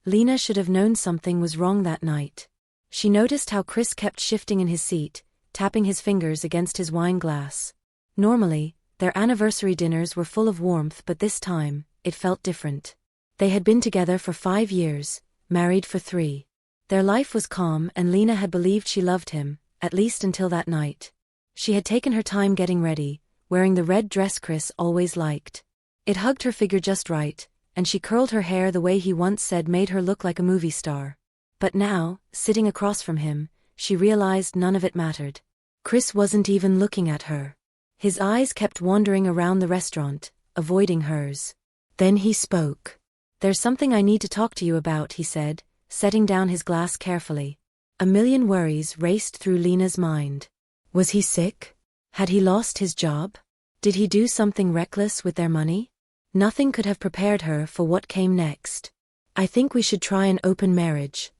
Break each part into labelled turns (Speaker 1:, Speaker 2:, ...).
Speaker 1: Lena should have known something was wrong that night. She noticed how Chris kept shifting in his seat, tapping his fingers against his wine glass. Normally, their anniversary dinners were full of warmth, but this time, it felt different. They had been together for 5 years, married for 3. Their life was calm and Lena had believed she loved him, at least until that night. She had taken her time getting ready, wearing the red dress Chris always liked. It hugged her figure just right, and she curled her hair the way he once said made her look like a movie star. But now, sitting across from him, she realized none of it mattered. Chris wasn't even looking at her. His eyes kept wandering around the restaurant, avoiding hers. Then he spoke. "There's something I need to talk to you about," he said, setting down his glass carefully. A million worries raced through Lena's mind. Was he sick? Had he lost his job? Did he do something reckless with their money? Nothing could have prepared her for what came next. "I think we should try an open marriage."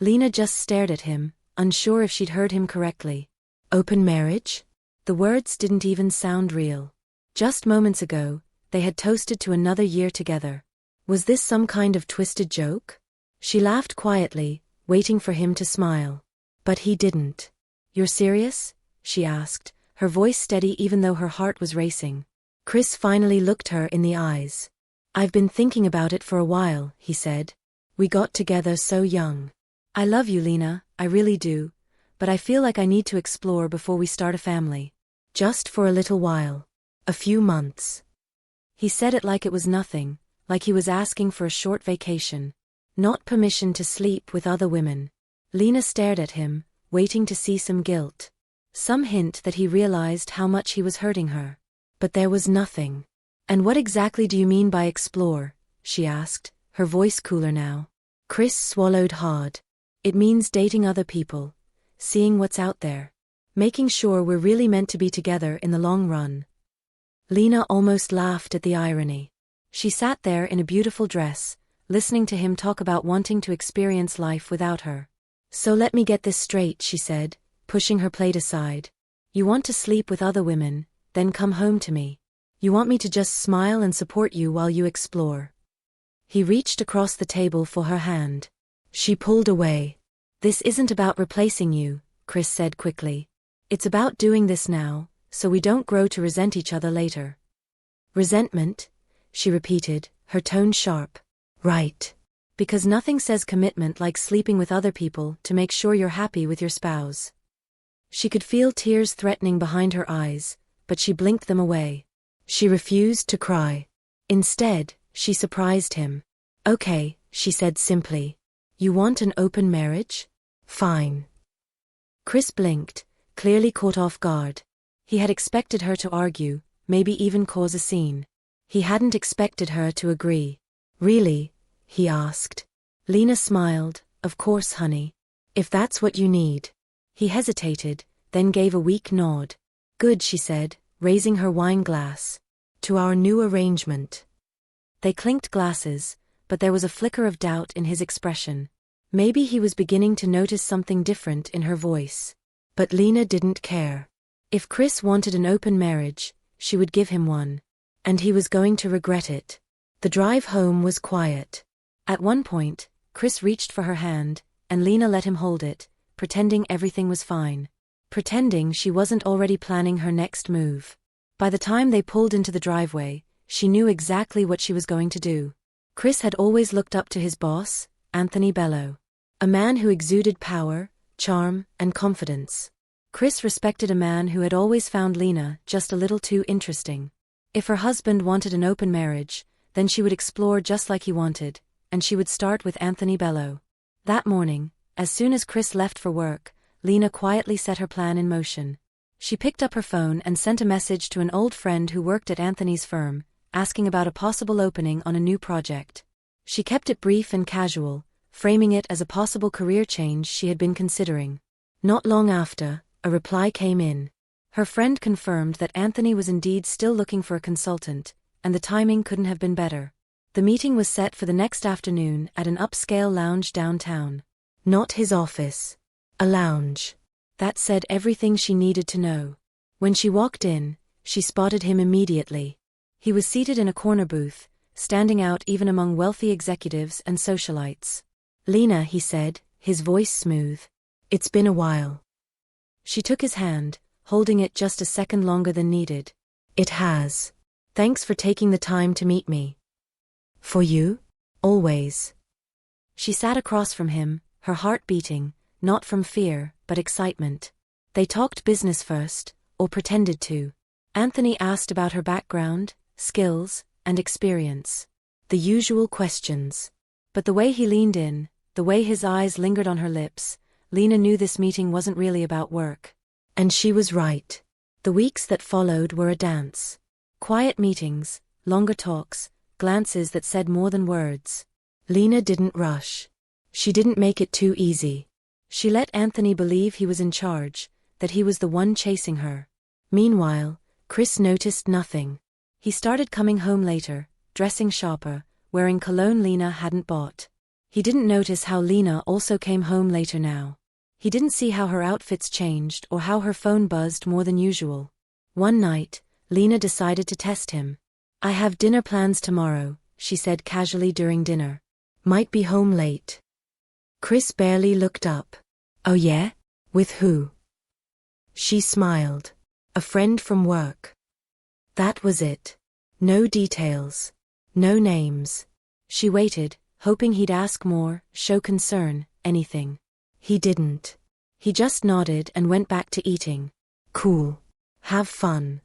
Speaker 1: Lena just stared at him, unsure if she'd heard him correctly. Open marriage? The words didn't even sound real. Just moments ago, they had toasted to another year together. Was this some kind of twisted joke? She laughed quietly, waiting for him to smile. But he didn't. "You're serious?" she asked, her voice steady even though her heart was racing. Chris finally looked her in the eyes. "I've been thinking about it for a while," he said. "We got together so young. I love you, Lena, I really do, but I feel like I need to explore before we start a family. Just for a little while. A few months." He said it like it was nothing, like he was asking for a short vacation. Not permission to sleep with other women. Lena stared at him, waiting to see some guilt. Some hint that he realized how much he was hurting her. But there was nothing. "And what exactly do you mean by explore?" she asked, her voice cooler now. Chris swallowed hard. "It means dating other people, seeing what's out there, making sure we're really meant to be together in the long run." Lena almost laughed at the irony. She sat there in a beautiful dress, listening to him talk about wanting to experience life without her. "So let me get this straight," she said, pushing her plate aside. "You want to sleep with other women, then come home to me. You want me to just smile and support you while you explore." He reached across the table for her hand. She pulled away. "This isn't about replacing you," Chris said quickly. "It's about doing this now, so we don't grow to resent each other later." "Resentment?" she repeated, her tone sharp. "Right. Because nothing says commitment like sleeping with other people to make sure you're happy with your spouse." She could feel tears threatening behind her eyes, but she blinked them away. She refused to cry. Instead, she surprised him. "Okay," she said simply. "You want an open marriage? Fine." Chris blinked, clearly caught off guard. He had expected her to argue, maybe even cause a scene. He hadn't expected her to agree. "Really?" he asked. Lena smiled. "Of course, honey. If that's what you need." He hesitated, then gave a weak nod. "Good," she said, raising her wine glass. "To our new arrangement." They clinked glasses, but there was a flicker of doubt in his expression. Maybe he was beginning to notice something different in her voice. But Lena didn't care. If Chris wanted an open marriage, she would give him one. And he was going to regret it. The drive home was quiet. At one point, Chris reached for her hand, and Lena let him hold it, pretending everything was fine. Pretending she wasn't already planning her next move. By the time they pulled into the driveway, she knew exactly what she was going to do. Chris had always looked up to his boss, Anthony Bello. A man who exuded power, charm, and confidence. Chris respected a man who had always found Lena just a little too interesting. If her husband wanted an open marriage, then she would explore just like he wanted, and she would start with Anthony Bello. That morning, as soon as Chris left for work, Lena quietly set her plan in motion. She picked up her phone and sent a message to an old friend who worked at Anthony's firm, asking about a possible opening on a new project. She kept it brief and casual, framing it as a possible career change she had been considering. Not long after, a reply came in. Her friend confirmed that Anthony was indeed still looking for a consultant, and the timing couldn't have been better. The meeting was set for the next afternoon at an upscale lounge downtown. Not his office. A lounge. That said everything she needed to know. When she walked in, she spotted him immediately. He was seated in a corner booth, standing out even among wealthy executives and socialites. "Lena," he said, his voice smooth. "It's been a while." She took his hand, holding it just a second longer than needed. "It has. Thanks for taking the time to meet me." "For you? Always." She sat across from him, her heart beating, not from fear, but excitement. They talked business first, or pretended to. Anthony asked about her background, skills, and experience. The usual questions. But the way he leaned in, the way his eyes lingered on her lips, Lena knew this meeting wasn't really about work. And she was right. The weeks that followed were a dance. Quiet meetings, longer talks, glances that said more than words. Lena didn't rush. She didn't make it too easy. She let Anthony believe he was in charge, that he was the one chasing her. Meanwhile, Chris noticed nothing. He started coming home later, dressing sharper, wearing cologne Lena hadn't bought. He didn't notice how Lena also came home later now. He didn't see how her outfits changed or how her phone buzzed more than usual. One night, Lena decided to test him. "I have dinner plans tomorrow," she said casually during dinner. "Might be home late." Chris barely looked up. "Oh yeah? With who?" She smiled. "A friend from work." That was it. No details. No names. She waited, hoping he'd ask more, show concern, anything. He didn't. He just nodded and went back to eating. "Cool. Have fun."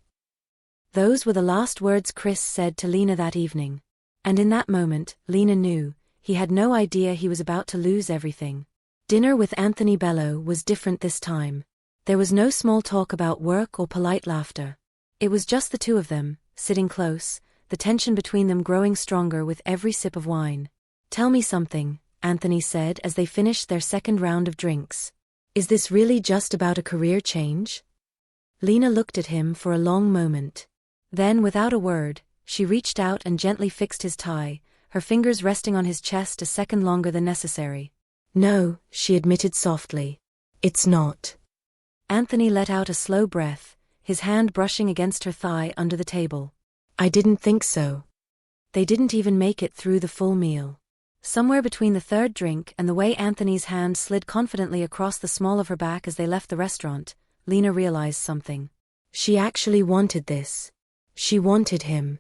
Speaker 1: Those were the last words Chris said to Lena that evening. And in that moment, Lena knew, he had no idea he was about to lose everything. Dinner with Anthony Bello was different this time. There was no small talk about work or polite laughter. It was just the two of them, sitting close, the tension between them growing stronger with every sip of wine. "Tell me something," Anthony said as they finished their second round of drinks. "Is this really just about a career change?" Lena looked at him for a long moment. Then, without a word, she reached out and gently fixed his tie, her fingers resting on his chest a second longer than necessary. "No," she admitted softly. "It's not." Anthony let out a slow breath, his hand brushing against her thigh under the table. "I didn't think so." They didn't even make it through the full meal. Somewhere between the third drink and the way Anthony's hand slid confidently across the small of her back as they left the restaurant, Lena realized something. She actually wanted this. She wanted him.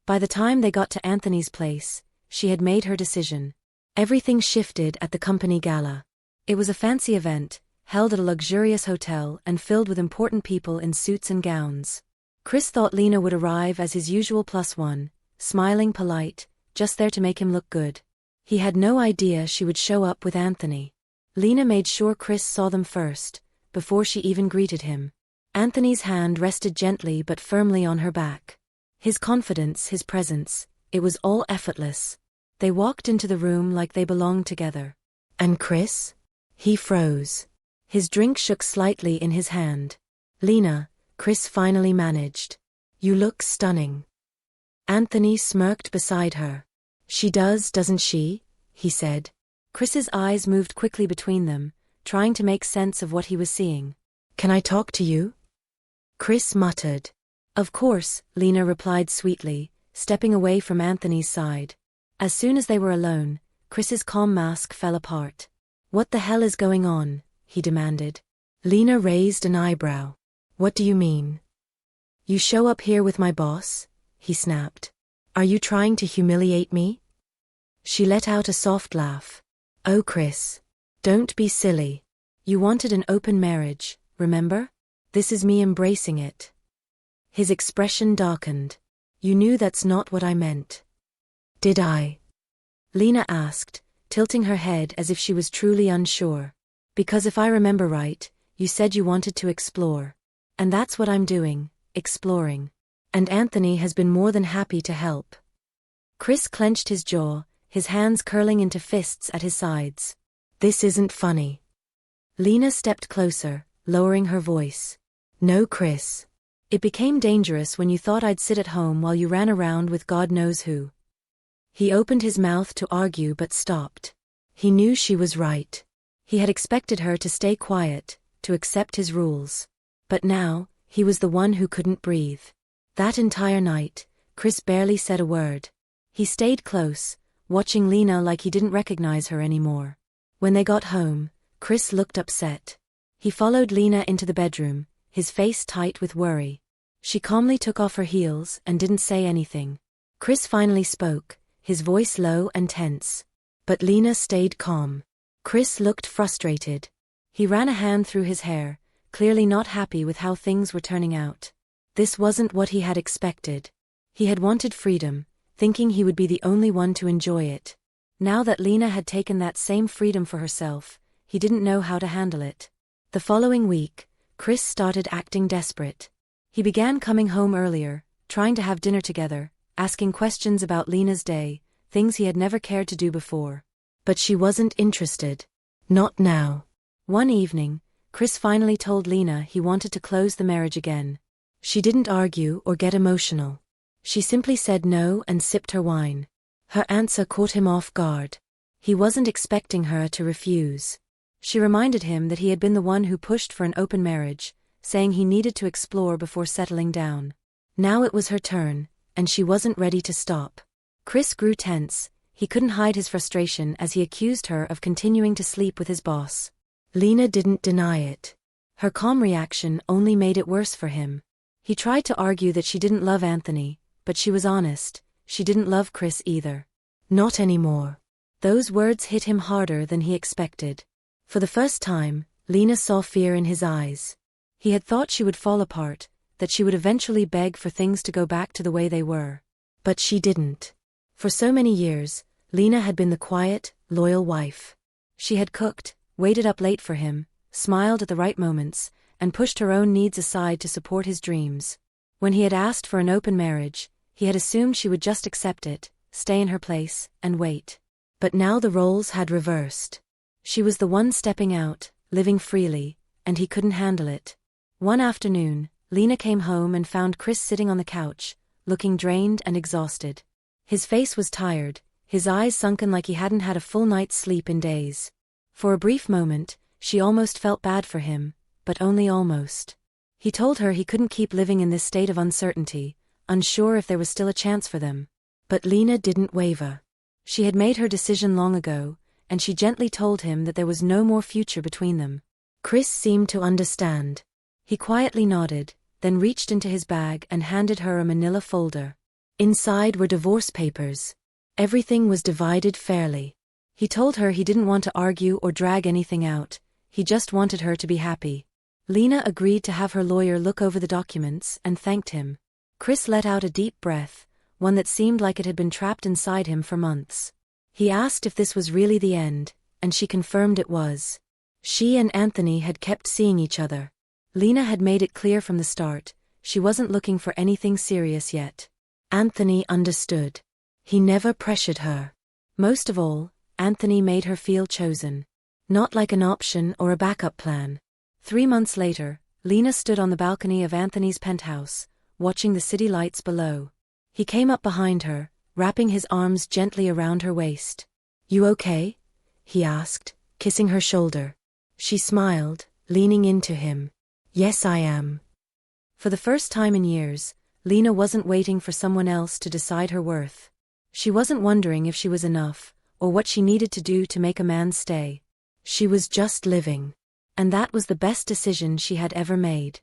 Speaker 1: By the time they got to Anthony's place, she had made her decision. Everything shifted at the company gala. It was a fancy event, held at a luxurious hotel and filled with important people in suits and gowns. Chris thought Lena would arrive as his usual +1, smiling, polite, just there to make him look good. He had no idea she would show up with Anthony. Lena made sure Chris saw them first, before she even greeted him. Anthony's hand rested gently but firmly on her back. His confidence, his presence, it was all effortless. They walked into the room like they belonged together. "And Chris?" He froze. His drink shook slightly in his hand. "Lena," Chris finally managed. "You look stunning." Anthony smirked beside her. "She does, doesn't she?" he said. Chris's eyes moved quickly between them, trying to make sense of what he was seeing. "Can I talk to you?" Chris muttered. "Of course," Lena replied sweetly, stepping away from Anthony's side. As soon as they were alone, Chris's calm mask fell apart. "What the hell is going on?" he demanded. Lena raised an eyebrow. "What do you mean?" "You show up here with my boss?" he snapped. "Are you trying to humiliate me?" She let out a soft laugh. "Oh, Chris. Don't be silly. You wanted an open marriage, remember? This is me embracing it." His expression darkened. "You knew that's not what I meant." "Did I?" Lena asked, tilting her head as if she was truly unsure. "Because if I remember right, you said you wanted to explore. And that's what I'm doing, exploring. And Anthony has been more than happy to help." Chris clenched his jaw, his hands curling into fists at his sides. "This isn't funny." Lena stepped closer, lowering her voice. "No, Chris. It became dangerous when you thought I'd sit at home while you ran around with God knows who." He opened his mouth to argue but stopped. He knew she was right. He had expected her to stay quiet, to accept his rules. But now, he was the one who couldn't breathe. That entire night, Chris barely said a word. He stayed close, watching Lena like he didn't recognize her anymore. When they got home, Chris looked upset. He followed Lena into the bedroom, his face tight with worry. She calmly took off her heels and didn't say anything. Chris finally spoke, his voice low and tense. But Lena stayed calm. Chris looked frustrated. He ran a hand through his hair, clearly not happy with how things were turning out. This wasn't what he had expected. He had wanted freedom, thinking he would be the only one to enjoy it. Now that Lena had taken that same freedom for herself, he didn't know how to handle it. The following week, Chris started acting desperate. He began coming home earlier, trying to have dinner together, asking questions about Lena's day, things he had never cared to do before. But she wasn't interested. Not now. One evening, Chris finally told Lena he wanted to close the marriage again. She didn't argue or get emotional. She simply said no and sipped her wine. Her answer caught him off guard. He wasn't expecting her to refuse. She reminded him that he had been the one who pushed for an open marriage, saying he needed to explore before settling down. Now it was her turn, and she wasn't ready to stop. Chris grew tense. He couldn't hide his frustration as he accused her of continuing to sleep with his boss. Lena didn't deny it. Her calm reaction only made it worse for him. He tried to argue that she didn't love Anthony, but she was honest, she didn't love Chris either. Not anymore. Those words hit him harder than he expected. For the first time, Lena saw fear in his eyes. He had thought she would fall apart, that she would eventually beg for things to go back to the way they were. But she didn't. For so many years, Lena had been the quiet, loyal wife. She had cooked, waited up late for him, smiled at the right moments, and pushed her own needs aside to support his dreams. When he had asked for an open marriage, he had assumed she would just accept it, stay in her place, and wait. But now the roles had reversed. She was the one stepping out, living freely, and he couldn't handle it. One afternoon, Lena came home and found Chris sitting on the couch, looking drained and exhausted. His face was tired, his eyes sunken like he hadn't had a full night's sleep in days. For a brief moment, she almost felt bad for him, but only almost. He told her he couldn't keep living in this state of uncertainty, unsure if there was still a chance for them. But Lena didn't waver. She had made her decision long ago, and she gently told him that there was no more future between them. Chris seemed to understand. He quietly nodded, then reached into his bag and handed her a manila folder. Inside were divorce papers. Everything was divided fairly. He told her he didn't want to argue or drag anything out, he just wanted her to be happy. Lena agreed to have her lawyer look over the documents and thanked him. Chris let out a deep breath, one that seemed like it had been trapped inside him for months. He asked if this was really the end, and she confirmed it was. She and Anthony had kept seeing each other. Lena had made it clear from the start, she wasn't looking for anything serious yet. Anthony understood. He never pressured her. Most of all, Anthony made her feel chosen. Not like an option or a backup plan. 3 months later, Lena stood on the balcony of Anthony's penthouse, watching the city lights below. He came up behind her, wrapping his arms gently around her waist. "You okay?" he asked, kissing her shoulder. She smiled, leaning into him. "Yes, I am." For the first time in years, Lena wasn't waiting for someone else to decide her worth. She wasn't wondering if she was enough, or what she needed to do to make a man stay. She was just living. And that was the best decision she had ever made.